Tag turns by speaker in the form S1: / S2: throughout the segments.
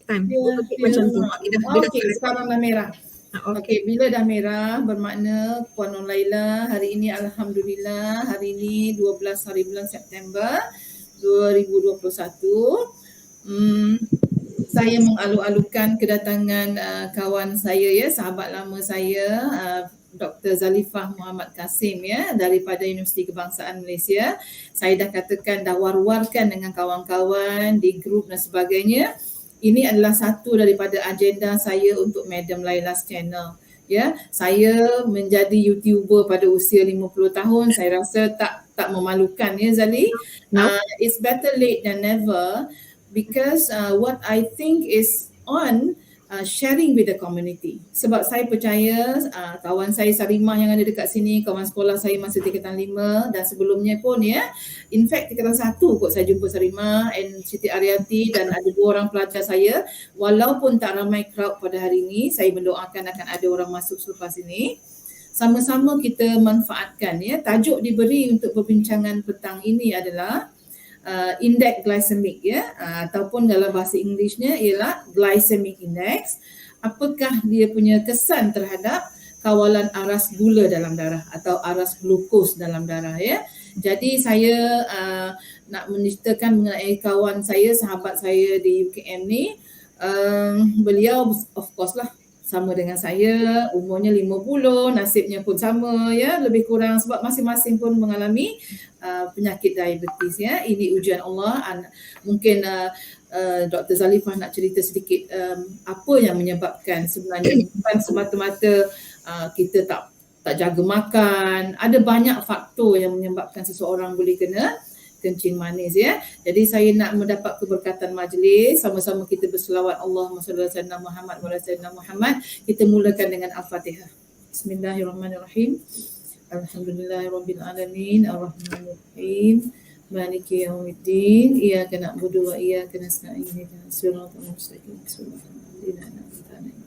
S1: Time.
S2: Macam tu. Okey, sekarang dah merah. Okey, bila dah merah bermakna Puan Nur Laila hari ini alhamdulillah hari ini 12 hari bulan September 2021. Saya mengalu-alukan kedatangan kawan saya ya, sahabat lama saya Dr. Zalifah Muhammad Kasim ya daripada Universiti Kebangsaan Malaysia. Saya dah katakan, dah war-warkan dengan kawan-kawan di grup dan sebagainya. Ini adalah satu daripada agenda saya untuk Madam Laila's channel. Ya, saya menjadi YouTuber pada usia 50 tahun, saya rasa tak memalukan ya Zali. It's better late than never because what I think is on sharing with the community. Sebab saya percaya kawan saya Sarimah yang ada dekat sini, kawan sekolah saya masa tingkatan 5 dan sebelumnya pun ya. In fact tingkatan 1 kot saya jumpa Sarimah and Siti Ariati dan ada 2 orang pelajar saya. Walaupun tak ramai crowd pada hari ini, saya mendoakan akan ada orang masuk selepas ini. Sama-sama kita manfaatkan ya. Tajuk diberi untuk perbincangan petang ini adalah index glycemic ya, ataupun dalam bahasa Englishnya ialah glycemic index. Apakah dia punya kesan terhadap kawalan aras gula dalam darah atau aras glukos dalam darah ya. Jadi saya nak menceritakan mengenai kawan saya, sahabat saya di UKM ni. Beliau of course lah sama dengan saya, umurnya 50, nasibnya pun sama ya, lebih kurang sebab masing-masing pun mengalami penyakit diabetes ya. Ini ujian Allah. Mungkin Dr. Zalifah nak cerita sedikit apa yang menyebabkan sebenarnya bukan semata-mata kita tak jaga makan. Ada banyak faktor yang menyebabkan seseorang boleh kena kencing manis ya. Jadi saya nak mendapat keberkatan majlis, sama-sama kita berselawat Allahumma salli ala sayyidina Muhammad wa ala sayyidina Muhammad. Kita mulakan dengan Al-Fatihah. Bismillahirrahmanirrahim. Alhamdulillahirabbil alamin, arrahmanirrahim, maliki yaumiddin, iyyaka na'budu wa iyyaka nasta'in, ihdinas siratal mustaqim, siratal ladzina an'amta 'alaihim.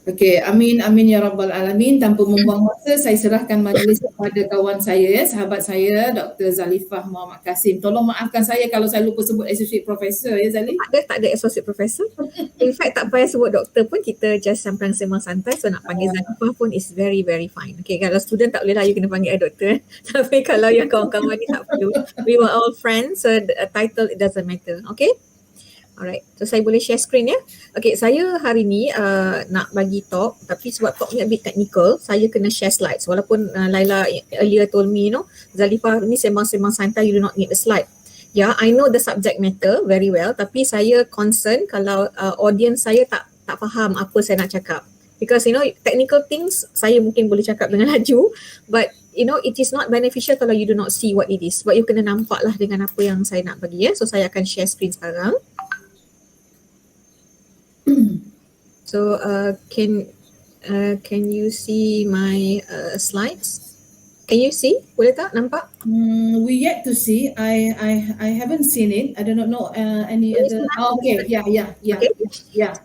S2: Okey, amin amin ya rabbal alamin. Tanpa membuang masa, saya serahkan majlis kepada kawan saya ya, sahabat saya Dr. Zalifah Muhammad Kasim. Tolong maafkan saya kalau saya lupa sebut associate professor ya Zali.
S1: Tak ada associate professor. In fact tak payah sebut doktor pun, kita just sembang santai. So nak panggil Zalifah pun is very very fine. Okay, kalau student tak boleh lah, you kena panggil doktor. Tapi kalau yang kawan-kawan ni tak perlu. We were all friends, so the title it doesn't matter. Okay. Alright, so saya boleh share screen ya. Okay, saya hari ni nak bagi talk, tapi sebab talk ni a bit technical, saya kena share slides. Walaupun Laila earlier told me, Zalifah ni sembang-sembang santai, you do not need the slide. Yeah, I know the subject matter very well, tapi saya concern kalau audience saya tak faham apa saya nak cakap. Because technical things saya mungkin boleh cakap dengan laju, but it is not beneficial kalau you do not see what it is. Sebab you kena nampak lah dengan apa yang saya nak bagi ya. So saya akan share screen sekarang. So can you see my slides? Can you see? Boleh tak nampak?
S2: We yet to see. I haven't seen it. I do not know any other. Okay, yeah.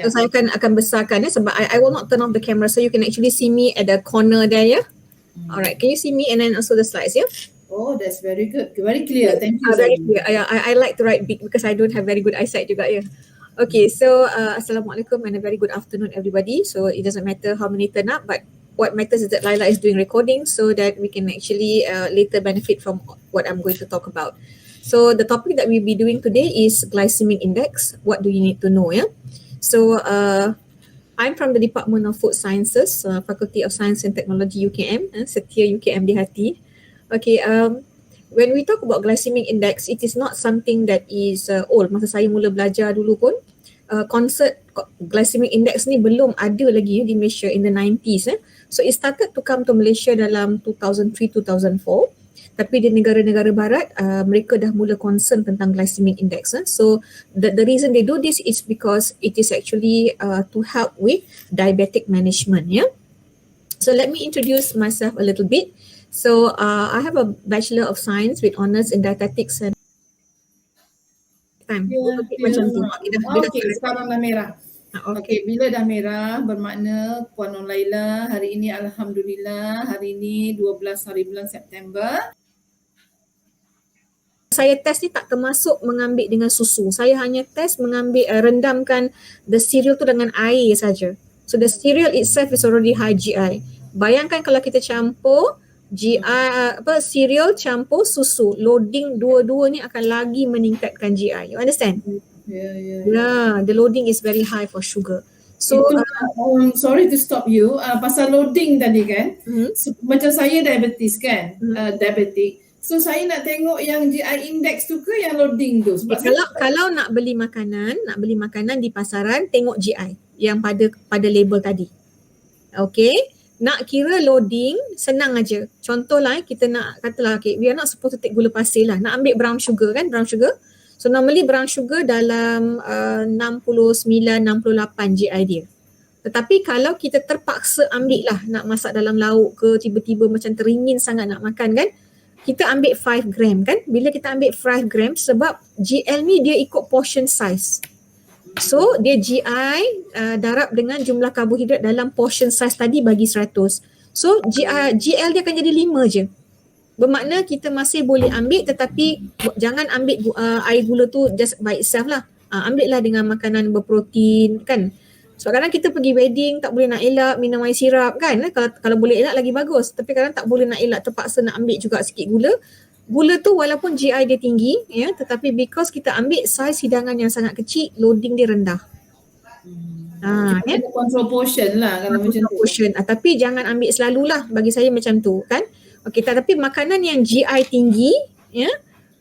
S1: So saya akan besarkan ya, sebab I will not turn off the camera, so you can actually see me at the corner there ya. Alright, can you see me and then also the slides ya?
S2: Oh, that's very good. Very clear. Thank you.
S1: Very clear. I like to write big because I don't have very good eyesight juga ya. Okay, so Assalamualaikum and a very good afternoon everybody. So it doesn't matter how many turn up, but what matters is that Laila is doing recording so that we can actually later benefit from what I'm going to talk about. So the topic that we'll be doing today is glycemic index. What do you need to know? Yeah. So I'm from the Department of Food Sciences, Faculty of Science and Technology UKM, Setia UKM di hati. Okay. When we talk about glycemic index, it is not something that is old. Masa saya mula belajar dulu pun, konsep glycemic index ni belum ada lagi di Malaysia in the 90s. So it started to come to Malaysia dalam 2003-2004. Tapi di negara-negara barat, mereka dah mula concern tentang glycemic index. So the reason they do this is because it is actually to help with diabetic management. Yeah. So let me introduce myself a little bit. So I have a Bachelor of Science with honours in dietetics and time.
S2: Macam tu. Okey, sekarang dah merah. Okey, bila dah merah bermakna Puan Nur Laila hari ini alhamdulillah hari ini 12 hari bulan September
S1: saya test ni tak termasuk mengambil dengan susu. Saya hanya test mengambil rendamkan the cereal tu dengan air saja. So the cereal itself is already high GI. Bayangkan kalau kita campur GI cereal campur susu, loading dua-dua ni akan lagi meningkatkan GI. You understand? Yeah, the loading is very high for sugar. So
S2: sorry to stop you, pasal loading tadi kan, macam saya diabetes kan, diabetic. So saya nak tengok yang GI index tu ke yang loading tu? Sebab
S1: kalau nak beli makanan di pasaran, tengok GI yang pada label tadi. Okay, nak kira loading senang aja. Contohlah kita nak katalah, okay, we are not supposed to take gula pasir lah. Nak ambil brown sugar kan, brown sugar. So normally brown sugar dalam 69-68 GI dia. Tetapi kalau kita terpaksa ambil lah, nak masak dalam lauk ke, tiba-tiba macam teringin sangat nak makan kan, kita ambil 5 gram kan. Bila kita ambil 5 gram, sebab GL ni dia ikut portion size. So dia GI darab dengan jumlah karbohidrat dalam portion size tadi bagi 100. So GL dia akan jadi 5 je. Bermakna kita masih boleh ambil, tetapi jangan ambil air gula tu just by itself lah. Ambil lah dengan makanan berprotein kan. So kadang kita pergi wedding tak boleh nak elak minum air sirap kan. Kalau boleh elak lagi bagus. Tapi kadang tak boleh nak elak, terpaksa nak ambil juga sikit gula. Gula tu walaupun GI dia tinggi ya, tetapi because kita ambil saiz hidangan yang sangat kecil, loading dia rendah.
S2: Control portion lah kalau macam tu.
S1: Tapi jangan ambil selalulah, bagi saya macam tu kan. Okey, tapi makanan yang GI tinggi ya,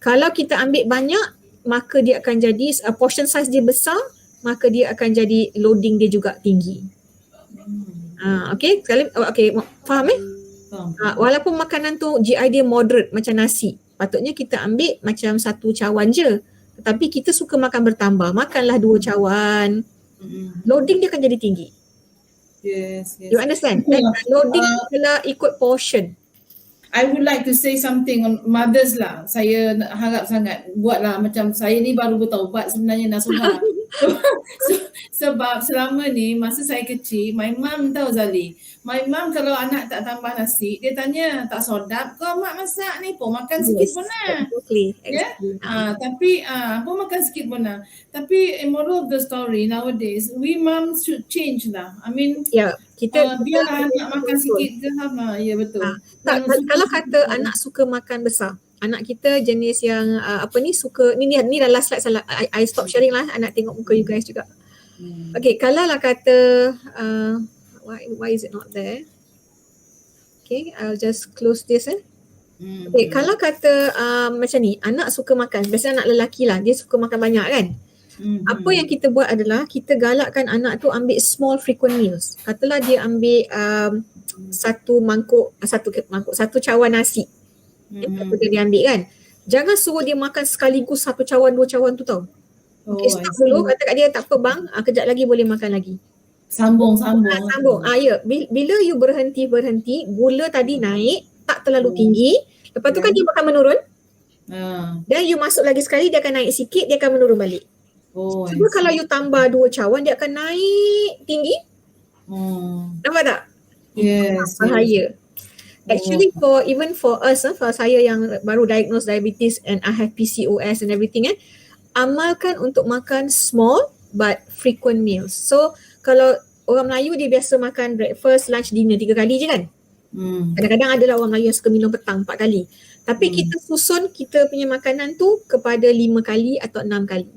S1: kalau kita ambil banyak maka dia akan jadi portion size dia besar, maka dia akan jadi loading dia juga tinggi. Okey, faham walaupun makanan tu GI dia moderate macam nasi, patutnya kita ambil macam 1 cawan je. Tetapi kita suka makan bertambah, makanlah 2 cawan. Loading dia akan jadi tinggi.
S2: Yes.
S1: You understand? Loading adalah ikut portion.
S2: I would like to say something on mothers lah. Saya harap sangat buatlah macam saya ni baru bertaubat sebenarnya nasuhah. Sebab selama ni masa saya kecil, my mum tahu Zali. My mum kalau anak tak tambah nasi, dia tanya, tak sedap ke mak masak ni? Pun makan sikit pun lah.
S1: Exactly.
S2: Tapi pun makan sikit pun lah. Tapi moral of the story nowadays, we moms should change lah. I mean, kita biarlah anak makan sikit ke apa. Ya betul.
S1: Kalau kata anak suka makan besar, anak kita jenis yang suka ni dah last slide salah. I stop sharing lah, anak tengok muka you guys juga. Okay, kalau lah kata why is it not there? Okay, I'll just close this Okay, kalau kata macam ni, anak suka makan, biasanya anak lelaki lah, dia suka makan banyak kan. Apa yang kita buat adalah kita galakkan anak tu ambil small frequent meals. Katalah dia ambil satu cawan nasi. Apa dia ambil kan. Jangan suruh dia makan sekaligus 1 cawan 2 cawan tu tau. Okay, stop dulu, kata kat dia tak apa bang, kejap lagi boleh makan lagi.
S2: Sambung.
S1: Ya, bila you berhenti, gula tadi naik, tak terlalu tinggi. Lepas tu kan dia akan menurun. Dan you masuk lagi sekali, dia akan naik sikit, dia akan menurun balik. Cuba kalau you tambah 2 cawan, dia akan naik tinggi. Nampak tak?
S2: Yes.
S1: Bahaya. Actually even for us, for saya yang baru diagnose diabetes and I have PCOS and everything amalkan untuk makan small but frequent meals. So kalau orang Melayu dia biasa makan breakfast, lunch, dinner 3 kali je kan. Kadang-kadang adalah orang Melayu yang suka minum petang 4 kali. Tapi kita susun kita punya makanan tu kepada 5 kali atau 6 kali.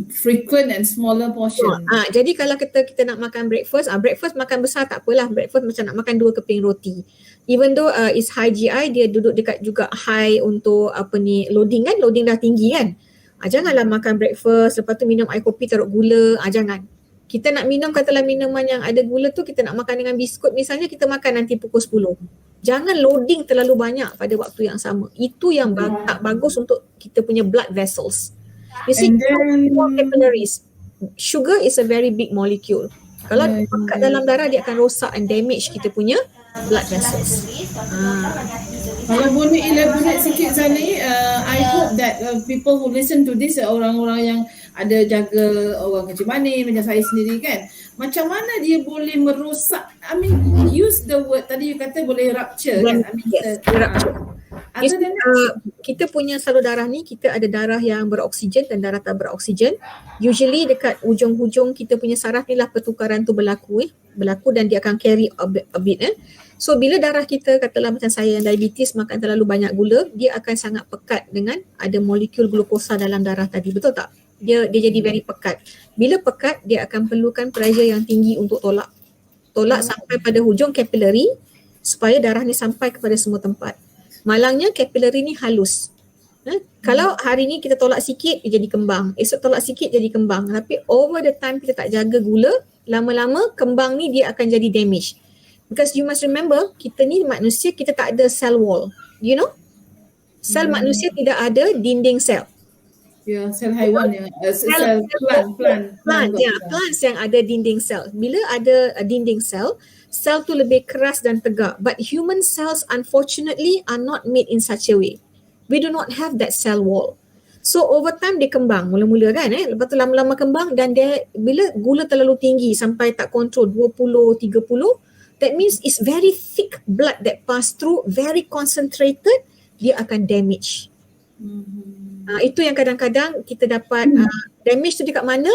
S2: Frequent and smaller portion.
S1: Jadi kalau kita nak makan breakfast makan besar tak apalah. Breakfast macam nak makan 2 keping roti. Even though is high GI, dia duduk dekat juga high untuk loading kan, loading dah tinggi kan. Janganlah makan breakfast lepas tu minum air kopi taruh gula, jangan. Kita nak minum, katalah minuman yang ada gula tu kita nak makan dengan biskut misalnya, kita makan nanti pukul 10. Jangan loading terlalu banyak pada waktu yang sama. Itu yang tak bagus untuk kita punya blood vessels. You see, capillaries. Sugar is a very big molecule. Kalau kat dalam darah dia akan rosak and damage kita punya blood vessels.
S2: Kalau boleh elaborate sikit Zali, I hope that people who listen to this, orang-orang yang ada jaga orang kecil manis macam saya sendiri kan, macam mana dia boleh merosak, I mean use the word tadi you kata boleh rupture kan, I mean,
S1: rupture.
S2: Other than that,
S1: kita punya salur darah ni, kita ada darah yang beroksigen dan darah tak beroksigen. Usually dekat hujung-hujung kita punya saraf ni lah pertukaran tu berlaku dan dia akan carry a bit. So bila darah kita, katalah macam saya yang diabetes, makan terlalu banyak gula, dia akan sangat pekat dengan ada molekul glukosa dalam darah tadi, betul tak? Dia jadi very pekat. Bila pekat, dia akan perlukan pressure yang tinggi untuk tolak sampai pada hujung capillary supaya darah ni sampai kepada semua tempat. Malangnya capillary ni halus. Kalau hari ni kita tolak sikit, dia jadi kembang. Esok tolak sikit, jadi kembang. Tapi over the time kita tak jaga gula, lama-lama kembang ni dia akan jadi damage. Because you must remember, kita ni manusia, kita tak ada cell wall. You know? Sel manusia tidak ada dinding sel.
S2: Ya, sel haiwan yang
S1: plants yang ada dinding sel. Bila ada dinding sel, sel tu lebih keras dan tegak. But human cells unfortunately are not made in such a way. We do not have that cell wall. So over time dia kembang mula-mula kan, lepas tu lama-lama kembang dan dia bila gula terlalu tinggi sampai tak kontrol 20, 30, that means it's very thick blood that pass through, very concentrated, dia akan damage. Itu yang kadang-kadang kita dapat damage tu dekat mana,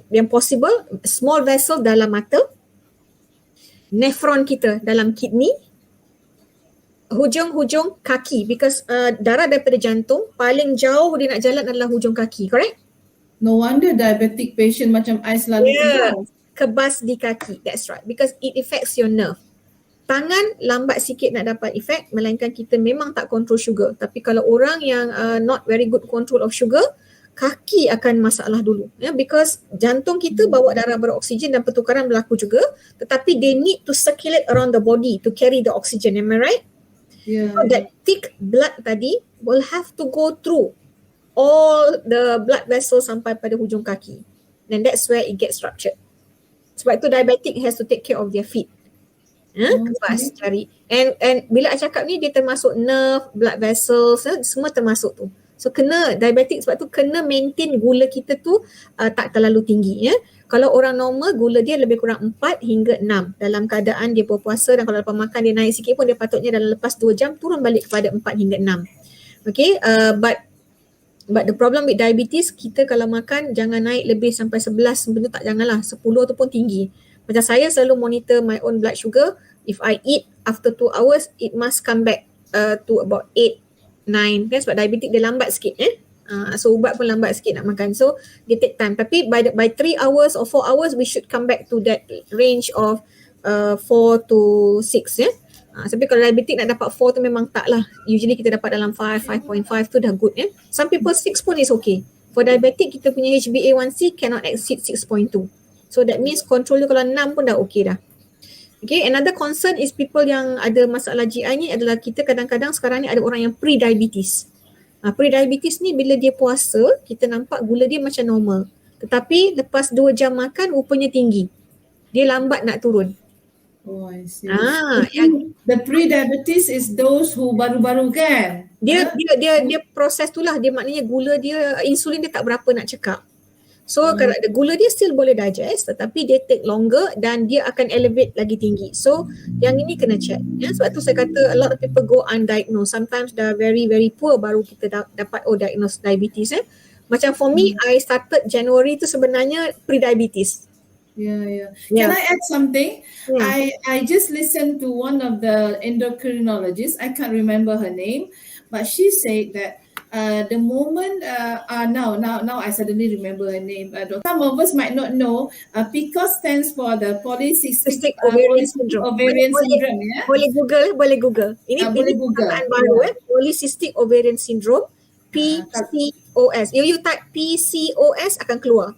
S1: yang possible small vessel dalam mata, nephron kita dalam kidney, hujung-hujung kaki, because darah daripada jantung paling jauh dia nak jalan adalah hujung kaki, correct?
S2: No wonder diabetic patient macam I selalu
S1: kebas di kaki, that's right, because it affects your nerve. Tangan lambat sikit nak dapat efek, melainkan kita memang tak control sugar. Tapi kalau orang yang not very good control of sugar, kaki akan masalah dulu. Because jantung kita bawa darah beroksigen dan pertukaran berlaku juga, tetapi they need to circulate around the body to carry the oxygen, am I right?
S2: Yeah.
S1: So that thick blood tadi will have to go through all the blood vessels sampai pada hujung kaki. And that's where it gets ruptured. Sebab tu diabetic has to take care of their feet. Kebas cari. And bila I cakap ni dia termasuk nerve, blood vessels, semua termasuk tu. So kena diabetic sebab tu kena maintain gula kita tu tak terlalu tinggi ya. Kalau orang normal gula dia lebih kurang 4 hingga 6 dalam keadaan dia berpuasa, dan kalau lepas makan dia naik sikit pun dia patutnya dalam lepas 2 jam turun balik kepada 4 hingga 6. Okay, but the problem with diabetes, kita kalau makan jangan naik lebih sampai 11, sebenarnya tak, janganlah 10 tu pun tinggi. Macam saya selalu monitor my own blood sugar. If I eat after 2 hours, it must come back to about 8, 9 kan, sebab diabetik dia lambat sikit so ubat pun lambat sikit nak makan, so dia take time. Tapi by 3 hours or 4 hours we should come back to that range of 4 to 6 ya. Tapi kalau diabetik nak dapat 4 tu memang tak lah, usually kita dapat dalam 5, 5.5 tu dah good ya. Some people 6 pun is okay. For diabetik kita punya HbA1c cannot exceed 6.2, so that means control dia kalau 6 pun dah okay dah. Okay, another concern is people yang ada masalah GI ni adalah kita kadang-kadang sekarang ni ada orang yang pre-diabetes. Pre-diabetes ni bila dia puasa, kita nampak gula dia macam normal. Tetapi lepas 2 jam makan rupanya tinggi. Dia lambat nak turun.
S2: Oh, I see. The pre-diabetes is those who baru-baru kan?
S1: Dia proses tu lah, dia maknanya gula dia, insulin dia tak berapa nak cekap. So kalau ada gula dia still boleh digest, tetapi dia take longer dan dia akan elevate lagi tinggi. So yang ini kena check. Ya, sebab tu saya kata a lot of people go undiagnosed. Sometimes dah very very poor baru kita dapat diagnose diabetes. Macam for me, I started January tu sebenarnya pre-diabetes.
S2: Yeah. Can I add something? I just listened to one of the endocrinologists. I can't remember her name, but she said that the moment now I suddenly remember her name. Some of us might not know. PCOS stands for the polycystic ovarian syndrome. Yeah?
S1: Boleh Google. Ini
S2: Google.
S1: Baru polycystic ovarian syndrome, PCOS. You type PCOS akan keluar.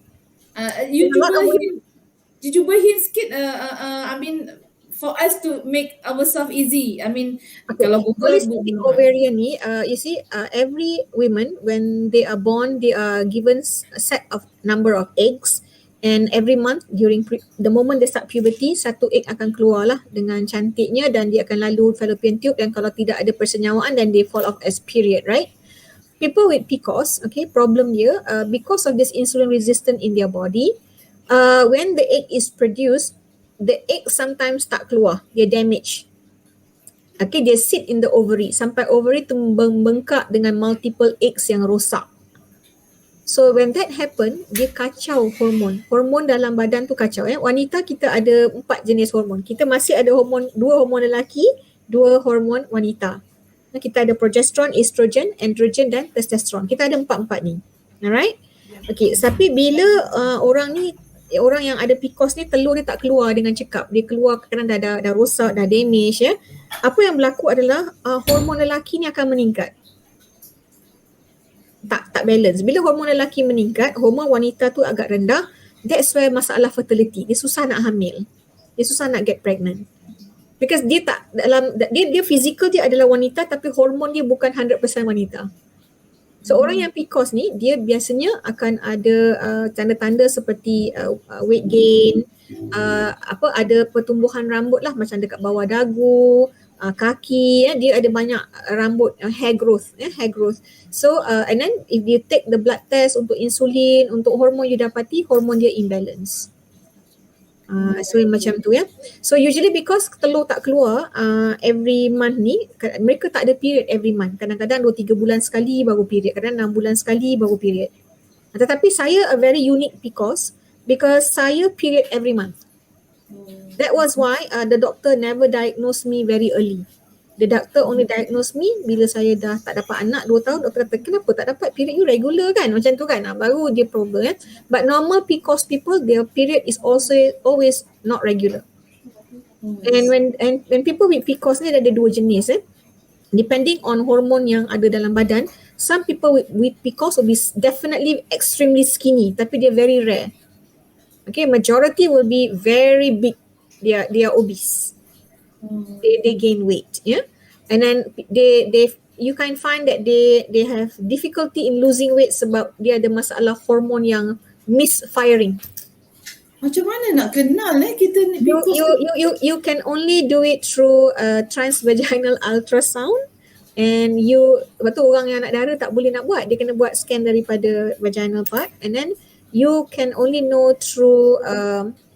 S2: Did you buy his kit? I mean, for us to make ourselves easy. I mean, kalau Google
S1: polycystic ovarian ni, you see, every woman when they are born, they are given a set of number of eggs, and every month during the moment they start puberty, 1 egg akan keluar lah dengan cantiknya, dan dia akan lalu fallopian tube, dan kalau tidak ada persenyawaan then they fall off as period, right? People with PCOS, okay, problem dia because of this insulin resistant in their body, when the egg is produced, the egg sometimes tak keluar, dia damage. Okay, dia sit in the ovary sampai ovary tu membengkak dengan multiple eggs yang rosak. So when that happen, dia kacau hormon. Hormon dalam badan tu kacau. Wanita kita ada 4 jenis hormon. Kita masih ada 2 hormon lelaki, 2 hormon wanita. Kita ada progesterone, estrogen, androgen dan testosteron. Kita ada 4 ni. Alright? Okay, tapi bila orang yang ada PCOS ni telur dia tak keluar dengan cekap. Dia keluar kerana dah rosak, dah damage ya. Apa yang berlaku adalah hormon lelaki ni akan meningkat. Tak balance. Bila hormon lelaki meningkat, hormon wanita tu agak rendah. That's why masalah fertility. Dia susah nak hamil. Dia susah nak get pregnant. Because dia tak dalam dia physical dia adalah wanita tapi hormon dia bukan 100% wanita. So orang yang PCOS ni dia biasanya akan ada tanda-tanda seperti weight gain, ada pertumbuhan rambut lah macam dekat bawah dagu, kaki, dia ada banyak rambut, hair growth. So and then if you take the blood test untuk insulin, untuk hormon you dapati hormon dia imbalance. So macam tu ya. So usually because telur tak keluar every month ni, mereka tak ada period every month. Kadang-kadang 2-3 bulan sekali baru period, kadang 6 bulan sekali baru period. Tetapi saya a very unique PCOS because saya period every month. That was why the doctor never diagnosed me very early. The doctor only diagnosed me bila saya dah tak dapat anak 2 tahun. Doktor kata, kenapa tak dapat period you regular kan? Macam tu kan? Baru dia problem. But normal PCOS people, their period is also always not regular. And when people with PCOS ni ada 2 jenis. Depending on hormon yang ada dalam badan, some people with PCOS will be definitely extremely skinny. Tapi dia very rare. Okay, majority will be very big. They are obese. They gain weight, yeah, and then you can find that they have difficulty in losing weight sebab dia ada masalah hormon yang misfiring.
S2: Macam mana nak kenal kita ni?
S1: You can only do it through transvaginal ultrasound, and betul orang yang nak dara tak boleh nak buat, dia kena buat scan daripada vaginal part, and then you can only know through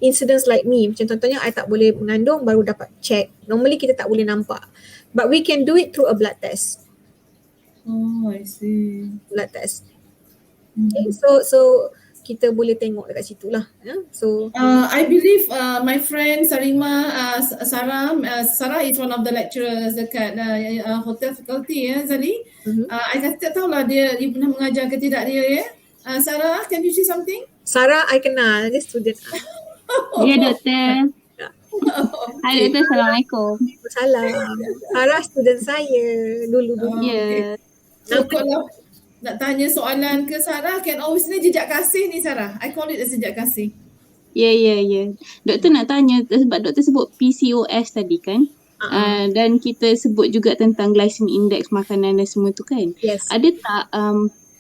S1: incidents like me. Macam contohnya, I tak boleh mengandung baru dapat check. Normally kita tak boleh nampak. But we can do it through a blood test.
S2: Oh, I see.
S1: Blood test. Okay, so kita boleh tengok dekat situ lah. So
S2: I believe my friend Sarah is one of the lecturers dekat hotel faculty Zali. I tak tahulah dia pernah mengajar ke tidak dia Sarah, can you say something?
S1: Sarah, I kenal. Dia student.
S3: Ya, doktor. Hai doktor, Assalamualaikum.
S1: Salam. Sarah student saya dulu.
S3: Ya.
S2: So kalau nak tanya soalan ke Sarah, can always ni jejak kasih ni Sarah. I call it a jejak kasih.
S3: Ya. Doktor nak tanya sebab doktor sebut PCOS tadi kan? Dan kita sebut juga tentang glycemic index makanan dan semua tu kan?
S1: Yes.
S3: Ada tak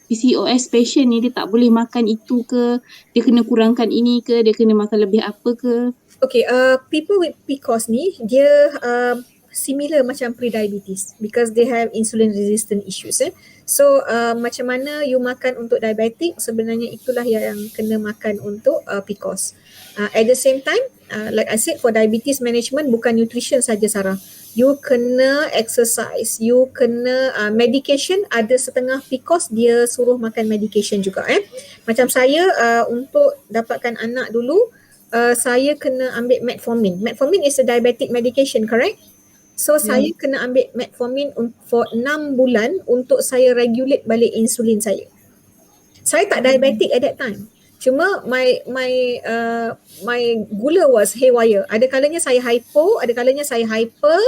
S3: PCOS patient ni dia tak boleh makan itu ke? Dia kena kurangkan ini ke? Dia kena makan lebih apa ke?
S1: Okay, people with PCOS ni dia similar macam pre-diabetes because they have insulin resistant issues. So macam mana you makan untuk diabetic, sebenarnya itulah yang kena makan untuk PCOS. At the same time, like I said, for diabetes management bukan nutrition saja Sarah. You kena exercise, you kena medication. Ada setengah PCOS dia suruh makan medication juga. Macam saya untuk dapatkan anak dulu, saya kena ambil metformin. Metformin is a diabetic medication, correct? So saya kena ambil metformin for 6 bulan untuk saya regulate balik insulin saya. Saya tak diabetic at that time. Cuma my gula was haywire. Ada kalanya saya hypo, ada kalanya saya hyper,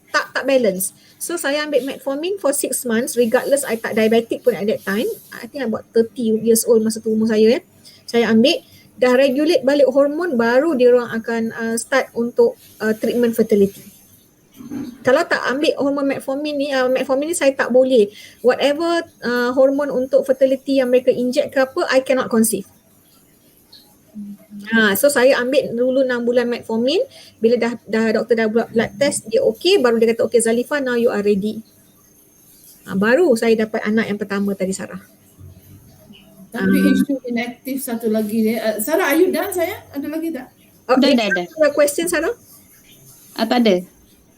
S1: tak balance. So saya ambil metformin for 6 months regardless I tak diabetic pun at that time. I think about 30 years old masa tu umur saya. Saya ambil, dah regulate balik hormon, baru dia orang akan start untuk treatment fertility. Kalau tak ambil hormon metformin ni saya tak boleh. Whatever hormon untuk fertility yang mereka inject ke apa, I cannot conceive. So saya ambil dulu 6 bulan metformin. Bila dah doktor dah buat blood test, dia okay, baru dia kata okay Zalifah, now you are ready. Baru saya dapat anak yang pertama tadi Sarah.
S2: Tapi isu inaktif satu lagi dia. Sarah, are you done sayang? Ada lagi tak?
S3: Dah.
S1: Question Sarah?
S3: Tak ada.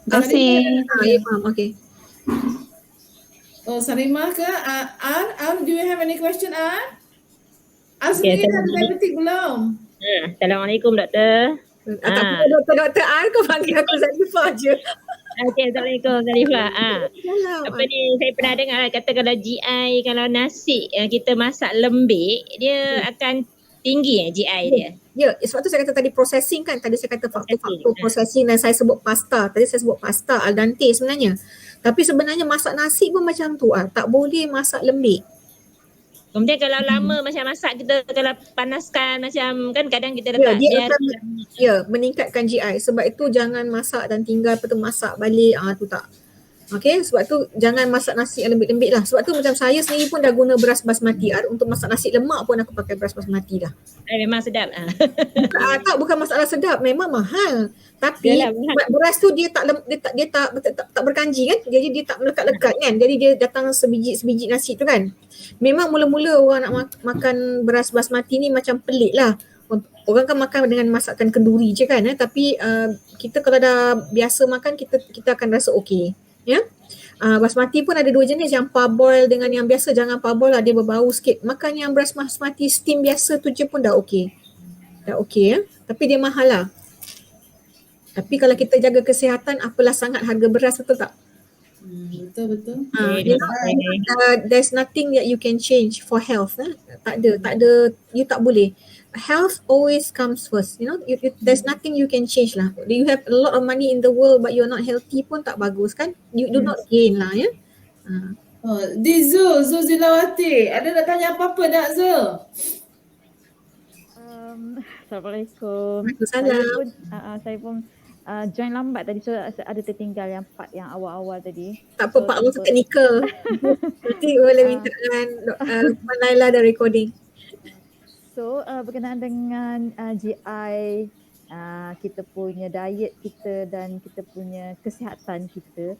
S3: Terima kasih.
S1: Ya faham. Okay.
S2: Oh, Sarimah ke? Ar, do you have any question, Ar? Ar
S4: Okay,
S2: sendiri dah ada diabetik belum?
S4: Assalamualaikum doktor.
S1: Tak apa Dr. R kau panggil aku Zalifah je.
S4: Okay, Assalamualaikum Zalifah.
S1: Salam.
S4: Apa ni, saya pernah dengar kata kalau GI, kalau nasi kita masak lembik, dia akan tinggi GI dia.
S1: Ya, sebab tu saya kata tadi processing kan. Tadi saya kata faktor-faktor processing dan saya sebut pasta. Tadi saya sebut pasta al dente sebenarnya. Tapi sebenarnya masak nasi pun macam tu tak boleh masak lembik.
S4: Kemudian kalau lama macam masak kita, kalau panaskan macam kan kadang kita
S1: Ya,
S4: letak
S1: dia akan meningkatkan GI. Sebab itu jangan masak dan tinggal lepas tu masak balik. Tu tak. Okay, sebab tu jangan masak nasi yang lembik-lembik lah. Sebab tu macam saya sendiri pun dah guna beras basmati. Untuk masak nasi lemak pun aku pakai beras basmati dah.
S4: Memang sedap.
S1: Bukan masalah sedap, memang mahal. Tapi
S4: Yalah, mahal.
S1: beras tu dia tak berkanji kan. Jadi dia tak melekat-lekat kan. Jadi dia datang sebiji nasi tu kan. Memang mula-mula orang nak makan beras basmati ni macam pelik lah. Orang kan makan dengan masakan kenduri je kan. Tapi kita kalau dah biasa makan kita akan rasa okey. Ya. Basmati pun ada dua jenis, yang parboil dengan yang biasa. Jangan parboil lah, dia berbau sikit. Makan yang beras basmati steam biasa tu je pun dah okey. Dah okey ya. Tapi dia mahal lah. Tapi kalau kita jaga kesihatan, apalah sangat harga beras, betul tak?
S2: Betul.
S1: There's nothing that you can change for health. Tak ada, you tak boleh. Health always comes first. There's nothing you can change lah. You have a lot of money in the world but you're not healthy pun tak bagus kan? You do not gain lah ya.
S2: Di Zul Zilawati, ada nak tanya apa-apa tak Zul?
S5: Assalamualaikum.
S1: Waalaikumsalam.
S5: Saya pun join lambat tadi, so ada tertinggal yang part yang awal-awal tadi.
S1: Tak apa, Pak Allah teknikal. Nanti boleh minta dengan Puan Laila dan recording.
S5: So berkenaan dengan GI, kita punya diet kita dan kita punya kesihatan kita,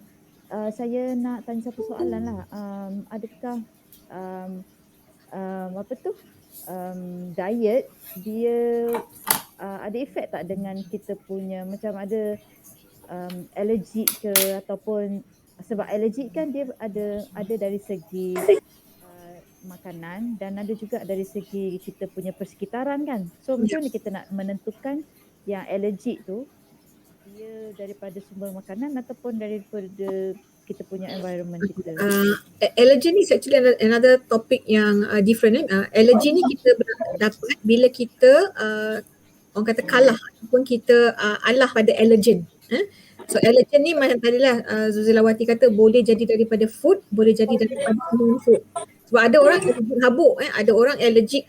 S5: saya nak tanya satu soalan lah. Adakah diet dia ada efek tak dengan kita punya, macam ada alergik ke, ataupun sebab alergik kan dia ada dari segi makanan dan ada juga dari segi kita punya persekitaran kan. So macam mana kita nak menentukan yang alergik tu dia daripada sumber makanan ataupun daripada kita punya environment kita?
S1: Allergy ni is actually another topic yang different kan. Allergy ni kita dapat bila kita orang kata kalah ataupun kita alah pada allergen. So allergen ni macam tadilah Zuzilawati kata boleh jadi daripada food, boleh jadi daripada non-food. Sebab ada orang allergic habuk, ada orang allergic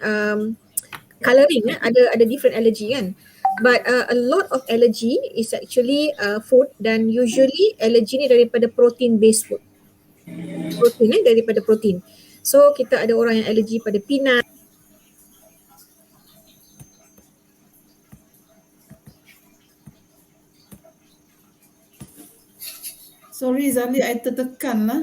S1: colouring, ada different allergy kan. But a lot of allergy is actually food, dan usually allergy ni daripada protein based food. Protein daripada protein. So kita ada orang yang allergy pada peanut.
S2: Sorry Zali, I tertekan lah.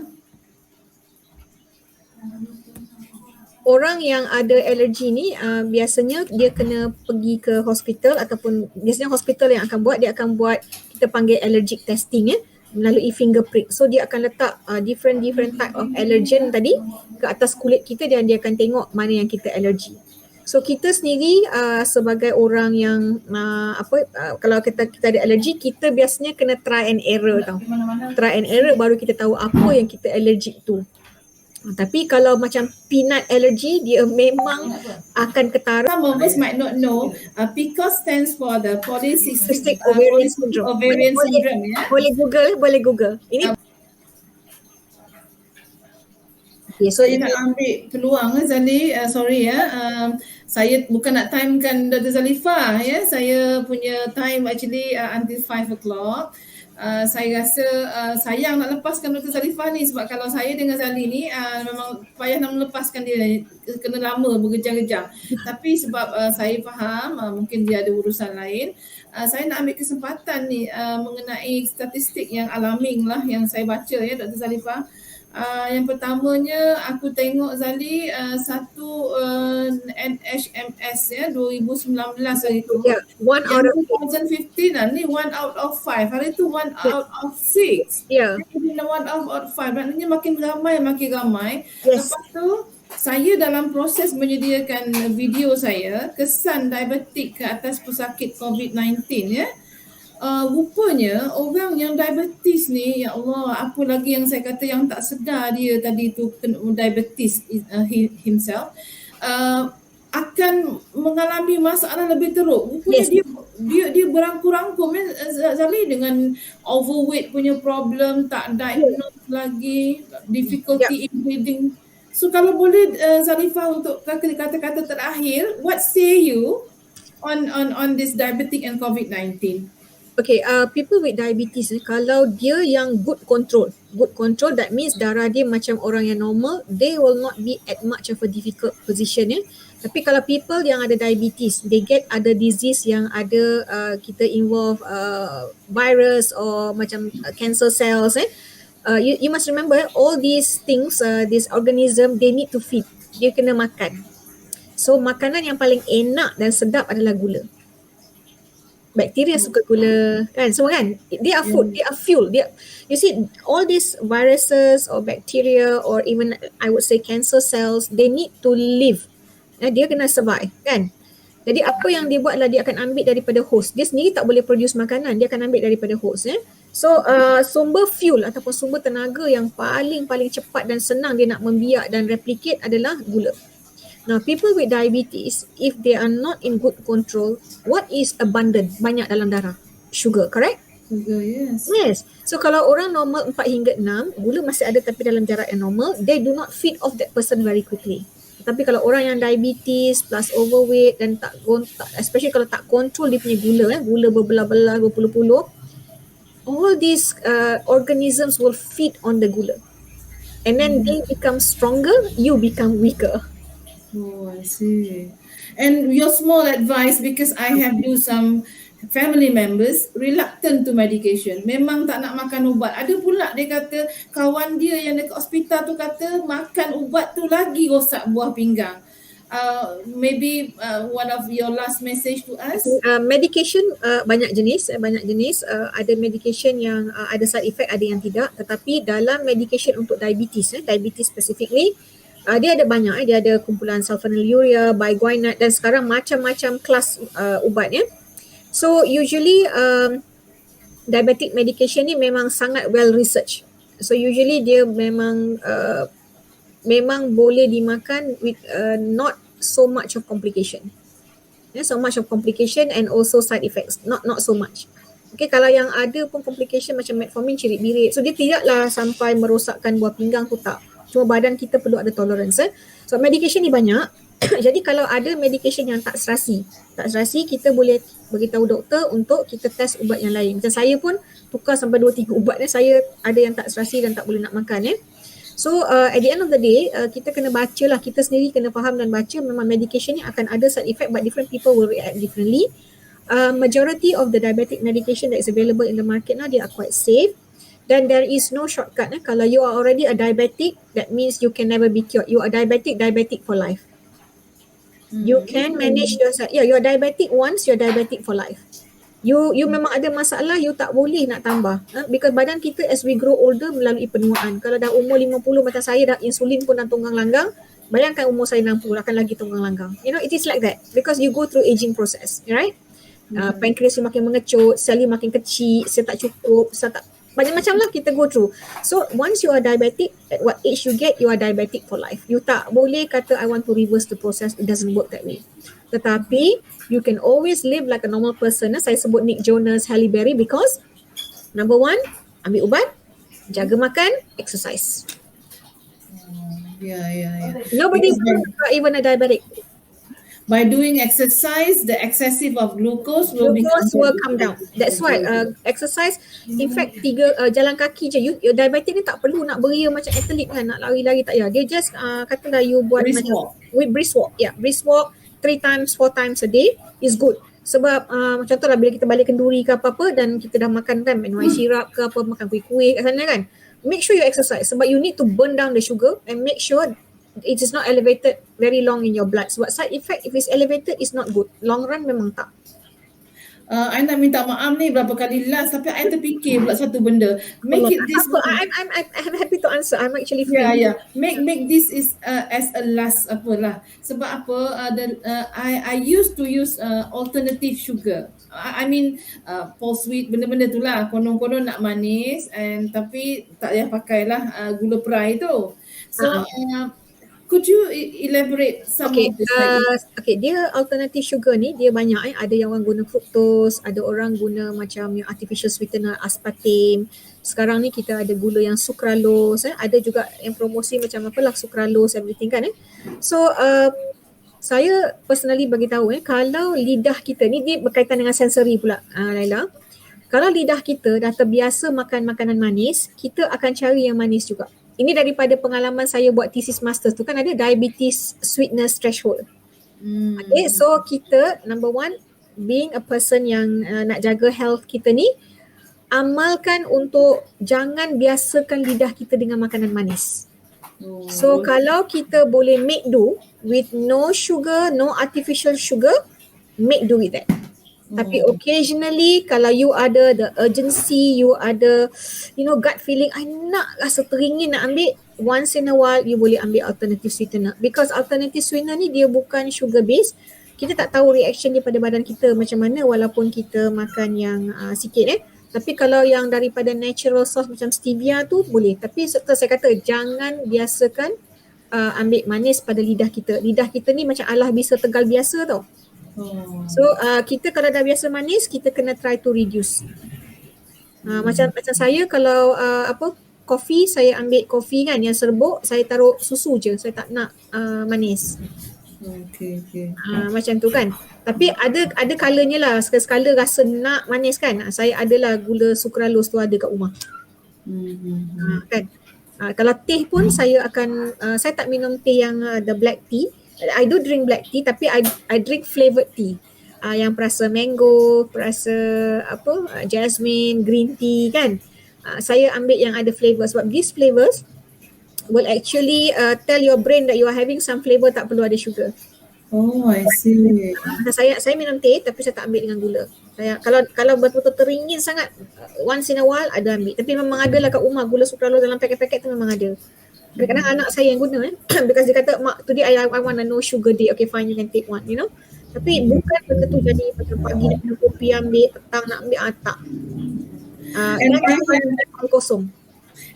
S1: Orang yang ada alergi ni biasanya dia kena pergi ke hospital, ataupun biasanya hospital yang akan buat, dia akan buat kita panggil allergic testing melalui finger prick. So dia akan letak different type of allergen tadi ke atas kulit kita dan dia akan tengok mana yang kita alergi. So kita sendiri sebagai orang yang kalau kita ada alergi, kita biasanya kena try and error tau. Try and error baru kita tahu apa yang kita allergic tu. Tapi kalau macam peanut allergy, dia memang akan ketara.
S2: Some of us might not know, PCOS stands for the
S1: Polycystic
S2: polycystic
S1: ovarian syndrome.
S2: ovarian syndrome. Ya.
S1: Boleh Google. Ini okay, so
S2: Saya nak ambil peluang Zali, sorry ya. Saya bukan nak timekan Dr. Zalifah ya. Saya punya time actually until 5 o'clock. Saya rasa sayang nak lepaskan Dr. Zalifah ni, sebab kalau saya dengan Zali ni memang payah nak melepaskan dia, kena lama bergejam-gejam. Tapi sebab saya faham mungkin dia ada urusan lain, saya nak ambil kesempatan ni mengenai statistik yang alarming lah yang saya baca ya Dr. Zalifah. Yang pertamanya aku tengok Zali satu NHMS ya 2019 hari tu.
S1: Yeah, one out
S2: Yang
S1: of
S2: 2015 ni 1 out of 5. Hari tu 1 out of 6.
S1: yeah,
S2: Jadi 1 out of 5. Maknanya makin ramai.
S1: yes.
S2: Lepas tu saya dalam proses menyediakan video saya kesan diabetik ke atas pesakit COVID-19 ya. Rupanya orang yang diabetes ni, ya Allah, apa lagi yang saya kata yang tak sedar dia tadi tu diabetes himself, akan mengalami masalah lebih teruk. Rupanya
S1: Yes.
S2: dia berangkum-rangkum Zali dengan overweight punya problem, tak diagnose lagi, difficulty in breathing. So kalau boleh Zarifah untuk kata-kata terakhir, what say you on this diabetic and COVID-19?
S1: Okay, people with diabetes kalau dia yang good control that means darah dia macam orang yang normal, they will not be at much of a difficult position ya. Tapi kalau people yang ada diabetes, they get other disease yang ada kita involve virus or macam cancer cells you must remember all these things, this organism they need to feed, dia kena makan. So makanan yang paling enak dan sedap adalah gula. Bakteria suka gula kan, semua kan, they are food, they are fuel. You see all these viruses or bacteria or even I would say cancer cells, they need to live. Dia kena survive kan. Jadi apa yang dia buat adalah dia akan ambil daripada host. Dia sendiri tak boleh produce makanan, dia akan ambil daripada host So sumber fuel ataupun sumber tenaga yang paling cepat dan senang dia nak membiak dan replicate adalah gula. Now, people with diabetes, if they are not in good control, what is abundant? Banyak dalam darah. Sugar, correct?
S2: Sugar, yes.
S1: Yes. So, kalau orang normal 4 hingga 6, gula masih ada tapi dalam jarak yang normal, they do not feed off that person very quickly. Tapi kalau orang yang diabetes plus overweight dan tak especially kalau tak control dia punya gula, gula berbelah-belah, berpuluh-puluh, all these organisms will feed on the gula. And then they become stronger, you become weaker.
S2: Oh, I see. And your small advice, because I have some family members reluctant to medication. Memang tak nak makan ubat. Ada pula dia kata kawan dia yang dekat hospital tu kata makan ubat tu lagi rosak buah pinggang. Maybe one of your last message to us?
S1: Medication banyak jenis. Ada medication yang ada side effect, ada yang tidak. Tetapi dalam medication untuk diabetes specifically, dia ada banyak, dia ada kumpulan sulfonylurea, biguanide dan sekarang macam-macam kelas ubatnya. So usually diabetic medication ni memang sangat well researched. So usually dia memang boleh dimakan with not so much of complication. So much of complication and also side effects, not so much. Okay, kalau yang ada pun complication macam metformin, cirit-birit, so dia tidaklah sampai merosakkan buah pinggang tu, tak. Cuma badan kita perlu ada tolerance. So medication ni banyak. Jadi kalau ada medication yang tak serasi, kita boleh beritahu doktor untuk kita test ubat yang lain. Macam saya pun tukar sampai 2-3 ubat saya ada yang tak serasi dan tak boleh nak makan So at the end of the day, kita kena baca lah, kita sendiri kena faham dan baca memang medication ni akan ada side effect but different people will react differently. Majority of the diabetic medication that is available in the market now, they are quite safe. Then there is no shortcut. Kalau you are already a diabetic, that means you can never be cured. You are diabetic for life. You can manage yourself. Yeah, you are diabetic once, you are diabetic for life. You memang ada masalah, you tak boleh nak tambah. Because badan kita as we grow older melalui penuaan. Kalau dah umur 50 macam saya, dah insulin pun dah tunggang langgang. Bayangkan umur saya 60 akan lagi tunggang langgang. It is like that. Because you go through aging process, right? Pankreas you makin mengecut, sel you makin kecil, sel tak cukup, sel tak banyak macam lah kita go through. So once you are diabetic, at what age you get, you are diabetic for life. You tak boleh kata I want to reverse the process. It doesn't work that way. Tetapi you can always live like a normal person. Saya sebut Nick Jonas, Halle Berry because number 1, ambil ubat, jaga makan, exercise.
S2: Yeah.
S1: Nobody even a diabetic.
S2: By doing exercise, the excessive of glucose will
S1: come down. That's why exercise, in fact, jalan kaki je. You diabetic ni tak perlu nak beria macam atlet kan, nak lari-lari tak payah. Dia just katalah you buat
S2: brisk
S1: macam brisk walk. Yeah, brisk walk 3 times, 4 times a day is good. Sebab contohlah bila kita balik kenduri ke apa-apa dan kita dah makan kan manuai syrup ke apa, makan kuih-kuih kat sana kan. make sure you exercise sebab you need to burn down the sugar and make sure it is not elevated very long in your blood. Sebab side effect if it's elevated is not good. Long run memang tak.
S2: I nak minta maaf ni berapa kali last tapi I terfikir pula satu benda. Make it this
S1: Apa, I'm happy to answer. I'm actually free.
S2: Yeah. Make this is as a last apalah. Sebab apa? I used to use alternative sugar. I mean pulse wheat benda-benda tu lah. Konon-konon nak manis tapi tak payah pakailah gula perai tu. So could you elaborate some of this?
S1: Okay, dia alternative sugar ni dia banyak ada yang orang guna fructose, ada orang guna macam yang artificial sweetener aspartame. Sekarang ni kita ada gula yang sucralose, ada juga yang promosi macam apalah sucralose everything kan. So saya personally bagi tahu kalau lidah kita ni dia berkaitan dengan sensory pula Laila. Kalau lidah kita dah terbiasa makan makanan manis, kita akan cari yang manis juga. Ini daripada pengalaman saya buat thesis master tu kan ada diabetes sweetness threshold. Okay, so kita number one, being a person yang nak jaga health kita ni, amalkan untuk jangan biasakan lidah kita dengan makanan manis. So kalau kita boleh make do with no sugar, no artificial sugar, make do with that. Tapi occasionally kalau you ada the urgency, you ada gut feeling I nak rasa teringin nak ambil, once in a while you boleh ambil alternative sweetener. Because alternative sweetener ni dia bukan sugar based. Kita tak tahu reaction dia pada badan kita macam mana walaupun kita makan yang sikit Tapi kalau yang daripada natural source macam stevia tu boleh. Tapi seperti saya kata jangan biasakan ambil manis pada lidah kita. Lidah kita ni macam alah bisa tegal biasa tau. So kita kalau dah biasa manis kita kena try to reduce. Macam saya kalau kopi, saya ambil kopi kan yang serbuk, saya taruh susu je, saya tak nak manis.
S2: Okay.
S1: Macam tu kan. Tapi ada kalanya lah, sekala rasa nak manis kan, saya adalah gula sucralose tu ada kat rumah. Kan. Kalau teh pun saya akan saya tak minum teh yang the black tea. I do drink black tea tapi I drink flavoured tea. Yang perasa mango, perasa jasmine, green tea kan. Saya ambil yang ada flavour sebab these flavours will actually tell your brain that you are having some flavour, tak perlu ada sugar.
S2: Oh, I see.
S1: Saya minum teh tapi saya tak ambil dengan gula. Saya kalau betul-betul teringin sangat once in a while ada ambil. Tapi memang ada lah kat rumah gula sucralose dalam paket-paket tu memang ada. Kadang-kadang anak saya yang guna because dia kata mak today I want a no sugar day. Okay fine, you can take one, Tapi bukan benda tu jadi macam pagi nak minum kopi ambil, petang nak ambil tak. Kosong.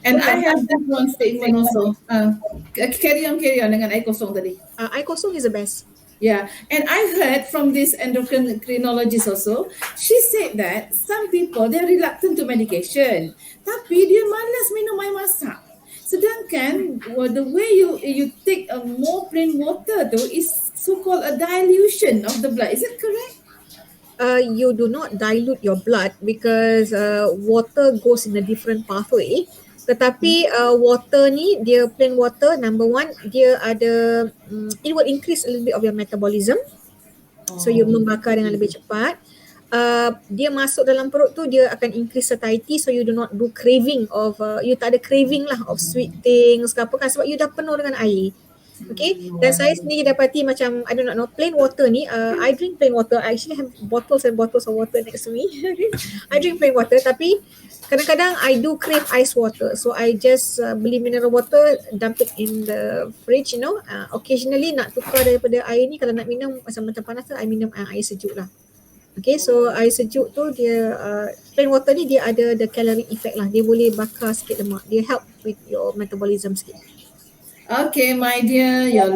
S2: And I have that one statement also. Carry on dengan air kosong tadi.
S1: Air kosong is the best.
S2: Yeah, and I heard from this endocrinologist also, she said that some people they're reluctant to medication, tapi dia malas minum air masak. Sedangkan the way you take a more plain water tu is so-called a dilution of the blood. Is it correct?
S1: You do not dilute your blood because water goes in a different pathway. Tetapi water ni, dia plain water, number one, dia ada, it will increase a little bit of your metabolism. So you membakar dengan lebih cepat. Dia masuk dalam perut tu, dia akan increase satiety, so you do not do craving of, you tak ada craving lah of sweet things ke apa kan, sebab you dah penuh dengan air. Okay, dan saya sendiri dapati macam, I do not know, plain water ni, I drink plain water. I actually have bottles and bottles of water next to me. I drink plain water, tapi kadang-kadang I do crave ice water. So I just beli mineral water, dump it in the fridge, occasionally nak tukar daripada air ni, kalau nak minum macam panas tu, I minum air sejuk lah. Okay, so air sejuk tu dia, plain water ni dia ada the caloric effect lah. Dia boleh bakar sikit lemak. Dia help with your metabolism sikit.
S2: Okay, my dear, your